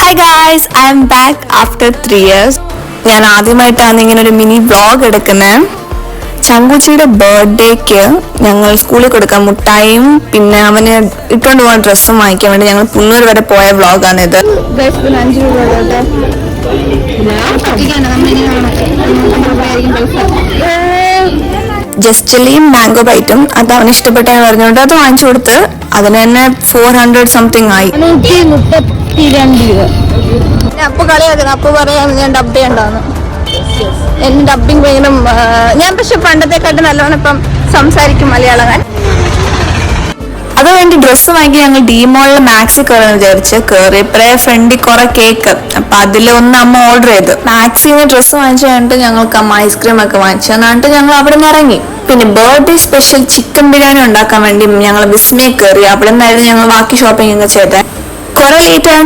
Hi guys, I M back after 3 years. ഞാൻ ആദ്യമായിട്ടാണ് ഇങ്ങനെ ഒരു മിനി വ്ളോഗ് എടുക്കുന്നത്. ചങ്കുച്ചിയുടെ ബർത്ത്ഡേക്ക് ഞങ്ങൾ സ്കൂളിൽ കൊടുക്കാൻ മുട്ടായും പിന്നെ അവന് ഇട്ടുകൊണ്ട് പോകുന്ന ഡ്രസ്സും വാങ്ങിക്കാൻ വേണ്ടി ഞങ്ങൾ പുന്നൂർ വരെ പോയ വ്ളോഗാണിത്. ജസ്റ്റലിയും മാംഗോ ബൈറ്റും അത് അവന് ഇഷ്ടപ്പെട്ടെന്ന് പറഞ്ഞുകൊണ്ട് അത് വാങ്ങിച്ചു കൊടുത്ത് അതിന് തന്നെ 400 സംതിങ് ആയി. അപ്പൊ കളിയാക്കുന്നു, അപ്പൊ പറയാം ഞാൻ ഡബ് ചെയ്യണ്ടാന്ന്. എന്റെ ഡബിങ് ഭയങ്കര ഞാൻ പക്ഷെ പണ്ടത്തെക്കാട്ട് നല്ലോണം ഇപ്പം സംസാരിക്കും മലയാളം. അത് വേണ്ടി ഡ്രസ്സ് വാങ്ങി ഞങ്ങൾ ഡിമോളിൽ മാക്സിൽ കയറുമെന്ന് വിചാരിച്ച് കയറിയപ്പോഴേ ഫ്രണ്ടിൽ കുറെ കേക്ക്, അപ്പൊ അതിലൊന്ന് അമ്മ ഓർഡർ ചെയ്ത് മാക്സിന്ന് ഡ്രസ്സ് വാങ്ങിച്ചു കഴിഞ്ഞിട്ട് ഞങ്ങൾക്ക് അമ്മ ഐസ്ക്രീം ഒക്കെ വാങ്ങിച്ചു എന്നിട്ട് ഞങ്ങൾ അവിടെ നിന്ന് ഇറങ്ങി. പിന്നെ ബർത്ത്ഡേ സ്പെഷ്യൽ ചിക്കൻ ബിരിയാണി ഉണ്ടാക്കാൻ വേണ്ടി ഞങ്ങൾ വിസ്മയെ കയറി. അവിടെ നിന്നായിരുന്നു ഞങ്ങൾ ബാക്കി ഷോപ്പിംഗ് ഒക്കെ ചെയ്തത്. കുറെ ലേറ്റ്